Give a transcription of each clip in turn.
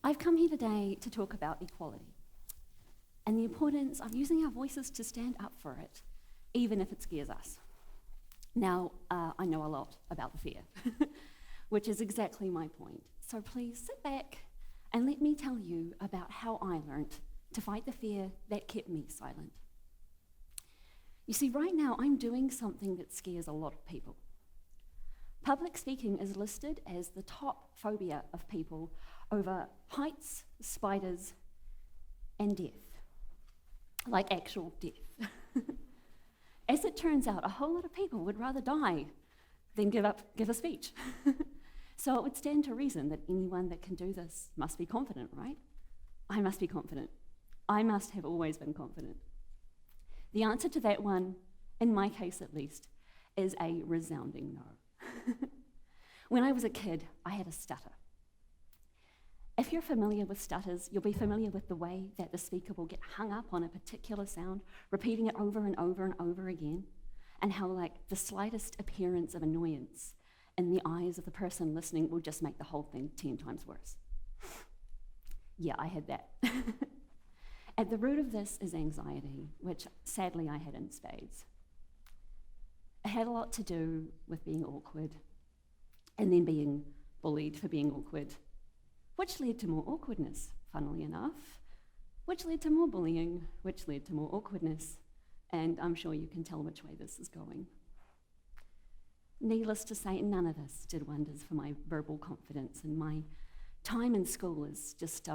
I've come here today to talk about equality and the importance of using our voices to stand up for it, even if it scares us. Now, I know a lot about the fear, which is exactly my point. So please sit back and let me tell you about how I learned to fight the fear that kept me silent. You see, right now I'm doing something that scares a lot of people. Public speaking is listed as the top phobia of people over heights, spiders, and death, like actual death. As it turns out, a whole lot of people would rather die than give a speech. So it would stand to reason that anyone that can do this must be confident, right? I must be confident. I must have always been confident. The answer to that one, in my case at least, is a resounding no. When I was a kid, I had a stutter. If you're familiar with stutters, you'll be familiar with the way that the speaker will get hung up on a particular sound, repeating it over and over and over again, and how the slightest appearance of annoyance in the eyes of the person listening will just make the whole thing 10 times worse. Yeah, I had that. At the root of this is anxiety, which sadly I had in spades. It had a lot to do with being awkward, and then being bullied for being awkward, which led to more awkwardness, funnily enough, which led to more bullying, which led to more awkwardness, and I'm sure you can tell which way this is going. Needless to say, none of this did wonders for my verbal confidence, and my time in school is just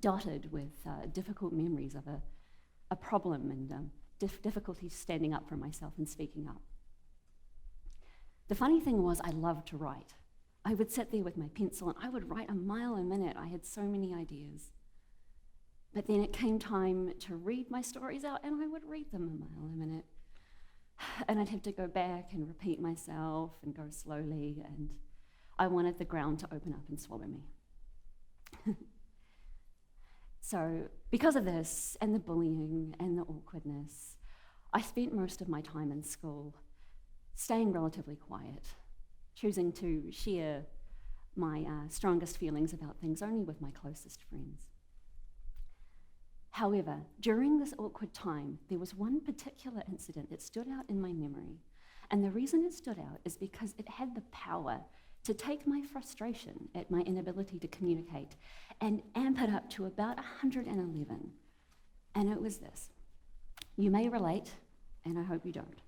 dotted with difficult memories of a problem and difficulty standing up for myself and speaking up. The funny thing was, I loved to write. I would sit there with my pencil and I would write a mile a minute. I had so many ideas. But then it came time to read my stories out, and I would read them a mile a minute. And I'd have to go back and repeat myself and go slowly, and I wanted the ground to open up and swallow me. So because of this, and the bullying and the awkwardness, I spent most of my time in school staying relatively quiet, choosing to share my strongest feelings about things only with my closest friends. However, during this awkward time, there was one particular incident that stood out in my memory, and the reason it stood out is because it had the power to take my frustration at my inability to communicate and amp it up to about 111. And it was this. You may relate, and I hope you don't,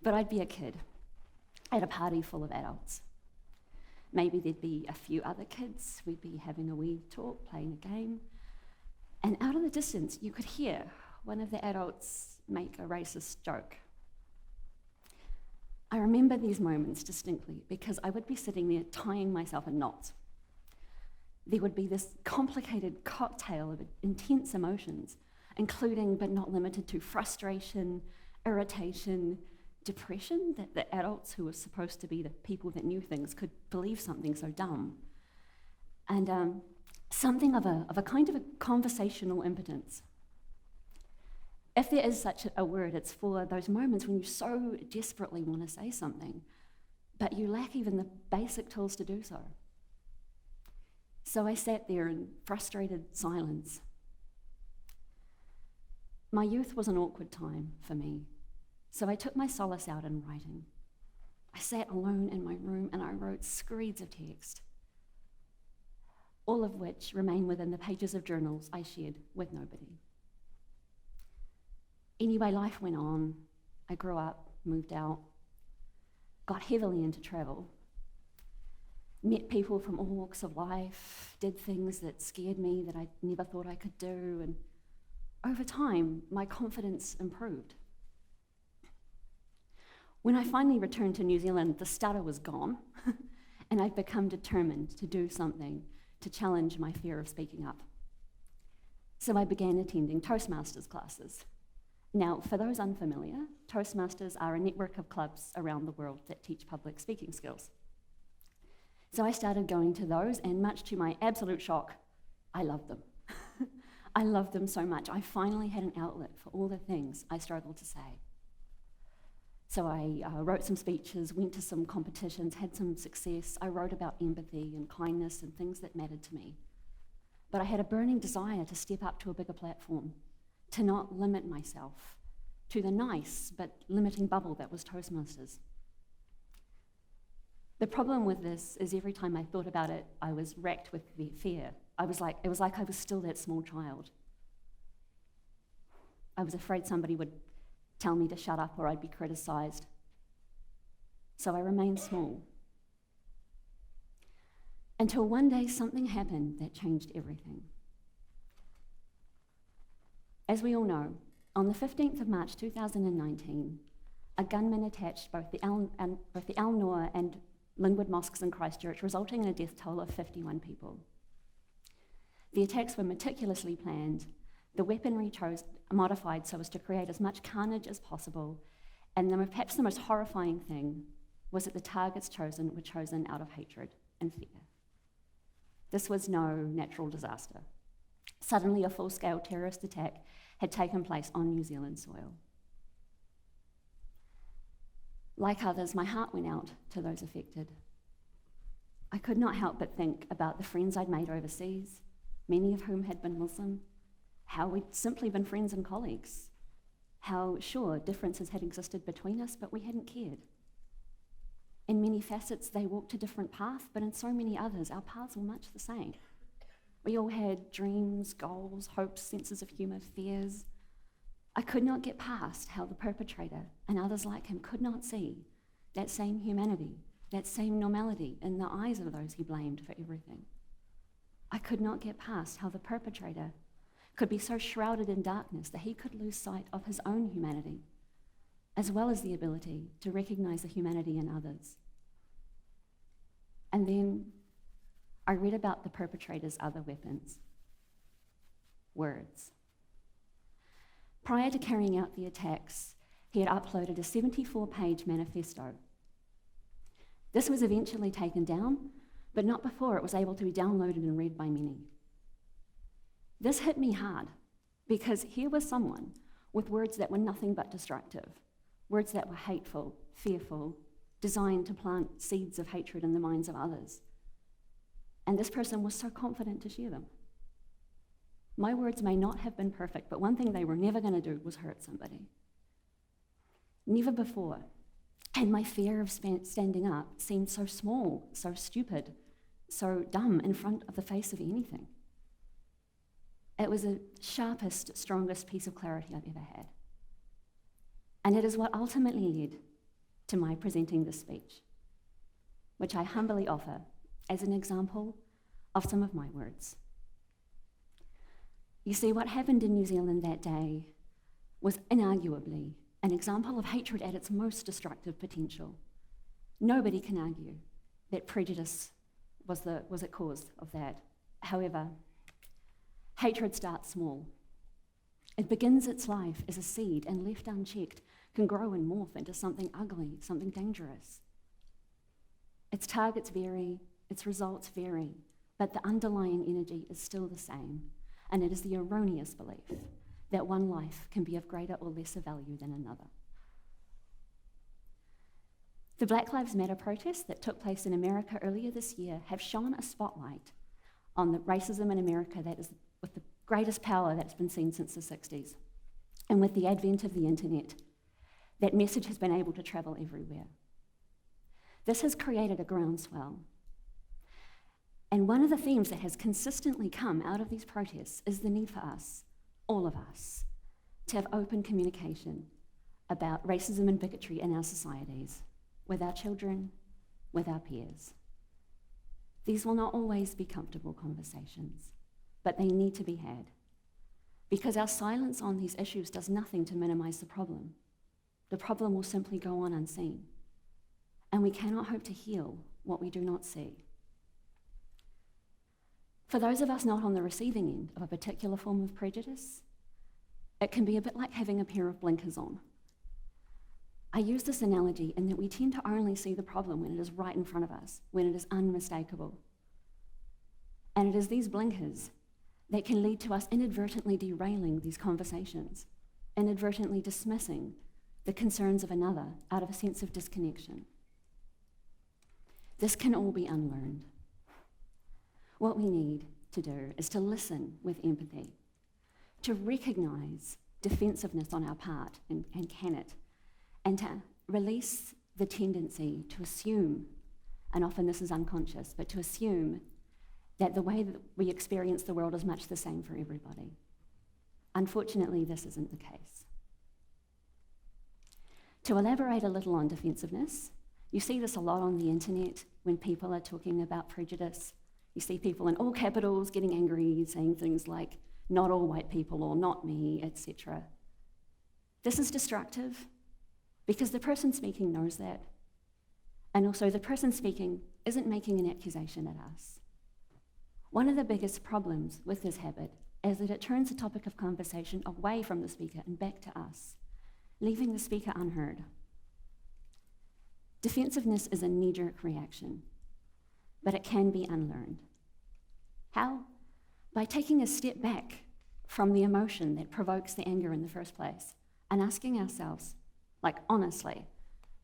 but I'd be a kid at a party full of adults. Maybe there'd be a few other kids. We'd be having a wee talk, playing a game. And out of the distance, you could hear one of the adults make a racist joke. I remember these moments distinctly because I would be sitting there tying myself in knots. There would be this complicated cocktail of intense emotions, including but not limited to frustration, irritation, depression, that the adults who were supposed to be the people that knew things could believe something so dumb. And something of a kind of a conversational impotence. If there is such a word, it's for those moments when you so desperately want to say something, but you lack even the basic tools to do so. So I sat there in frustrated silence. My youth was an awkward time for me, so I took my solace out in writing. I sat alone in my room and I wrote screeds of text, all of which remain within the pages of journals I shared with nobody. Anyway, life went on. I grew up, moved out, got heavily into travel, met people from all walks of life, did things that scared me that I never thought I could do, and over time, my confidence improved. When I finally returned to New Zealand, the stutter was gone, and I'd become determined to do something to challenge my fear of speaking up. So I began attending Toastmasters classes. Now, for those unfamiliar, Toastmasters are a network of clubs around the world that teach public speaking skills. So I started going to those, and much to my absolute shock, I loved them. I loved them so much. I finally had an outlet for all the things I struggled to say. So I wrote some speeches, went to some competitions, had some success. I wrote about empathy and kindness and things that mattered to me. but I had a burning desire to step up to a bigger platform, to not limit myself to the nice but limiting bubble that was Toastmasters. The problem with this is every time I thought about it, I was racked with fear. It was like I was still that small child. I was afraid somebody would tell me to shut up or I'd be criticized. So I remained small. Until one day something happened that changed everything. As we all know, on the 15th of March 2019, a gunman attacked both the Al Noor and Linwood mosques in Christchurch, resulting in a death toll of 51 people. The attacks were meticulously planned, the weaponry modified so as to create as much carnage as possible, and perhaps the most horrifying thing was that the targets chosen were chosen out of hatred and fear. This was no natural disaster. Suddenly, a full-scale terrorist attack had taken place on New Zealand soil. Like others, my heart went out to those affected. I could not help but think about the friends I'd made overseas, many of whom had been Muslim, how we'd simply been friends and colleagues, how, sure, differences had existed between us, but we hadn't cared. In many facets, they walked a different path, but in so many others, our paths were much the same. We all had dreams, goals, hopes, senses of humour, fears. I could not get past how the perpetrator and others like him could not see that same humanity, that same normality in the eyes of those he blamed for everything. I could not get past how the perpetrator could be so shrouded in darkness that he could lose sight of his own humanity, as well as the ability to recognise the humanity in others. And then I read about the perpetrator's other weapons: words. Prior to carrying out the attacks, he had uploaded a 74-page manifesto. This was eventually taken down, but not before it was able to be downloaded and read by many. This hit me hard, because here was someone with words that were nothing but destructive, words that were hateful, fearful, designed to plant seeds of hatred in the minds of others. And this person was so confident to share them. My words may not have been perfect, but one thing they were never going to do was hurt somebody. Never before had my fear of standing up seemed so small, so stupid, so dumb in front of the face of anything. It was the sharpest, strongest piece of clarity I've ever had. And it is what ultimately led to my presenting this speech, which I humbly offer as an example of some of my words. You see, what happened in New Zealand that day was inarguably an example of hatred at its most destructive potential. Nobody can argue that prejudice was a cause of that. However, hatred starts small. It begins its life as a seed and left unchecked can grow and morph into something ugly, something dangerous. Its targets vary, its results vary, but the underlying energy is still the same, and it is the erroneous belief that one life can be of greater or lesser value than another. The Black Lives Matter protests that took place in America earlier this year have shone a spotlight on the racism in America that is with the greatest power that's been seen since the 60s. And with the advent of the internet, that message has been able to travel everywhere. This has created a groundswell. And one of the themes that has consistently come out of these protests is the need for us, all of us, to have open communication about racism and bigotry in our societies, with our children, with our peers. These will not always be comfortable conversations, but they need to be had, because our silence on these issues does nothing to minimize the problem. The problem will simply go on unseen, and we cannot hope to heal what we do not see. For those of us not on the receiving end of a particular form of prejudice, it can be a bit like having a pair of blinkers on. I use this analogy in that we tend to only see the problem when it is right in front of us, when it is unmistakable. And it is these blinkers that can lead to us inadvertently derailing these conversations, inadvertently dismissing the concerns of another out of a sense of disconnection. This can all be unlearned. What we need to do is to listen with empathy, to recognize defensiveness on our part, and can it, and to release the tendency to assume, and often this is unconscious, but to assume that the way that we experience the world is much the same for everybody. Unfortunately, this isn't the case. To elaborate a little on defensiveness, you see this a lot on the internet when people are talking about prejudice. You see people in all capitals getting angry, saying things like, not all white people, or not me, etc. This is destructive because the person speaking knows that. And also the person speaking isn't making an accusation at us. One of the biggest problems with this habit is that it turns the topic of conversation away from the speaker and back to us, leaving the speaker unheard. Defensiveness is a knee-jerk reaction, but it can be unlearned. How? By taking a step back from the emotion that provokes the anger in the first place and asking ourselves, like honestly,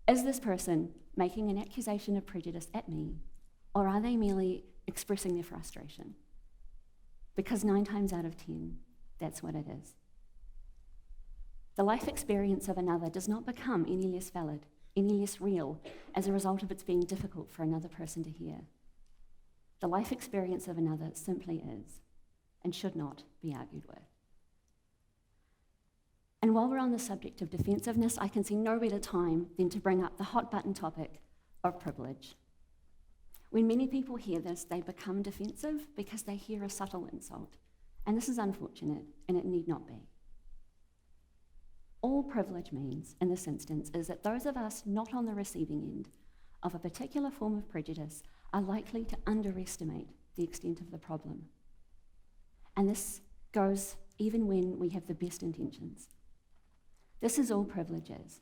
is this person making an accusation of prejudice at me, or are they merely expressing their frustration? Because 9 times out of 10, that's what it is. The life experience of another does not become any less valid, any less real, as a result of its being difficult for another person to hear. The life experience of another simply is, and should not be argued with. And while we're on the subject of defensiveness, I can see no better time than to bring up the hot button topic of privilege. When many people hear this, they become defensive because they hear a subtle insult. And this is unfortunate, and it need not be. All privilege means, in this instance, is that those of us not on the receiving end of a particular form of prejudice are likely to underestimate the extent of the problem. And this goes even when we have the best intentions. This is all privilege is.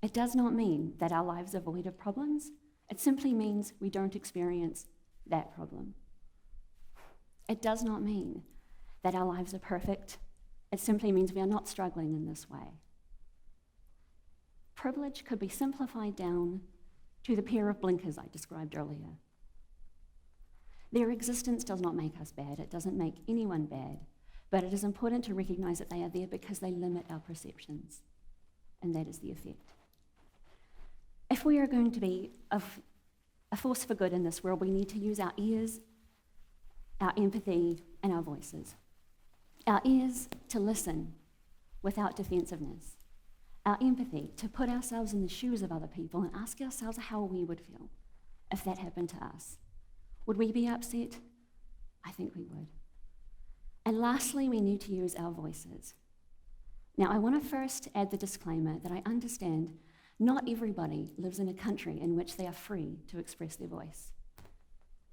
It does not mean that our lives are void of problems. It simply means we don't experience that problem. It does not mean that our lives are perfect. It simply means we are not struggling in this way. Privilege could be simplified down to the pair of blinkers I described earlier. Their existence does not make us bad. It doesn't make anyone bad. But it is important to recognize that they are there because they limit our perceptions. And that is the effect. If we are going to be a force for good in this world, we need to use our ears, our empathy, and our voices. Our ears to listen without defensiveness. Our empathy to put ourselves in the shoes of other people and ask ourselves how we would feel if that happened to us. Would we be upset? I think we would. And lastly, we need to use our voices. Now, I want to first add the disclaimer that I understand not everybody lives in a country in which they are free to express their voice.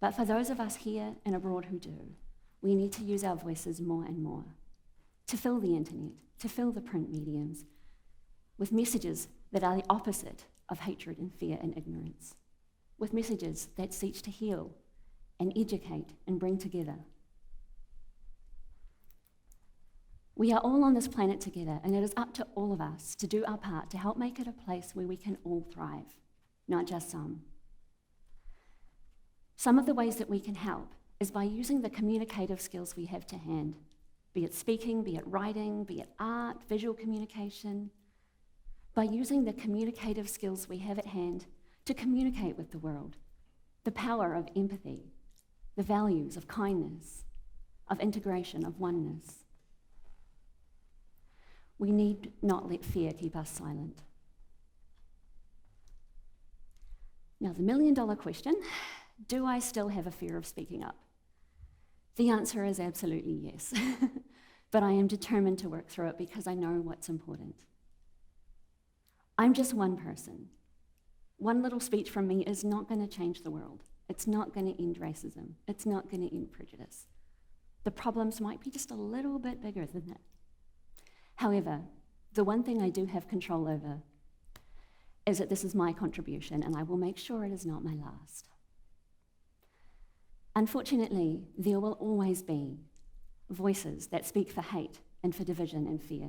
But for those of us here and abroad who do, we need to use our voices more and more to fill the internet, to fill the print mediums with messages that are the opposite of hatred and fear and ignorance, with messages that seek to heal and educate and bring together. We are all on this planet together, and it is up to all of us to do our part to help make it a place where we can all thrive, not just some. Some of the ways that we can help is by using the communicative skills we have to hand, be it speaking, be it writing, be it art, visual communication, by using the communicative skills we have at hand to communicate with the world, the power of empathy, the values of kindness, of integration, of oneness. We need not let fear keep us silent. Now, the million-dollar question, do I still have a fear of speaking up? The answer is absolutely yes, but I am determined to work through it because I know what's important. I'm just one person. One little speech from me is not going to change the world. It's not going to end racism. It's not going to end prejudice. The problems might be just a little bit bigger than that. However, the one thing I do have control over is that this is my contribution, and I will make sure it is not my last. Unfortunately, there will always be voices that speak for hate and for division and fear.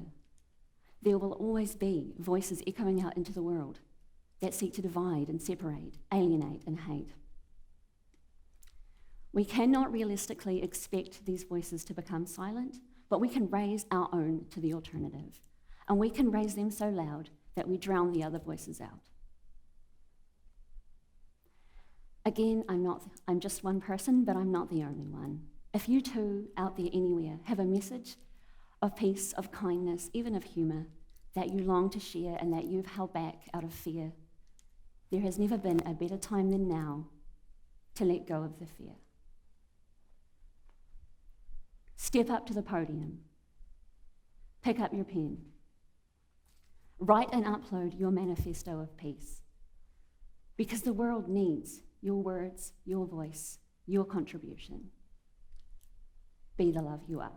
There will always be voices echoing out into the world that seek to divide and separate, alienate and hate. We cannot realistically expect these voices to become silent, but we can raise our own to the alternative. And we can raise them so loud that we drown the other voices out. Again, I'm just one person, but I'm not the only one. If you too, out there anywhere, have a message of peace, of kindness, even of humour, that you long to share and that you've held back out of fear, there has never been a better time than now to let go of the fear. Step up to the podium. Pick up your pen. Write and upload your manifesto of peace. Because the world needs your words, your voice, your contribution. Be the love you are.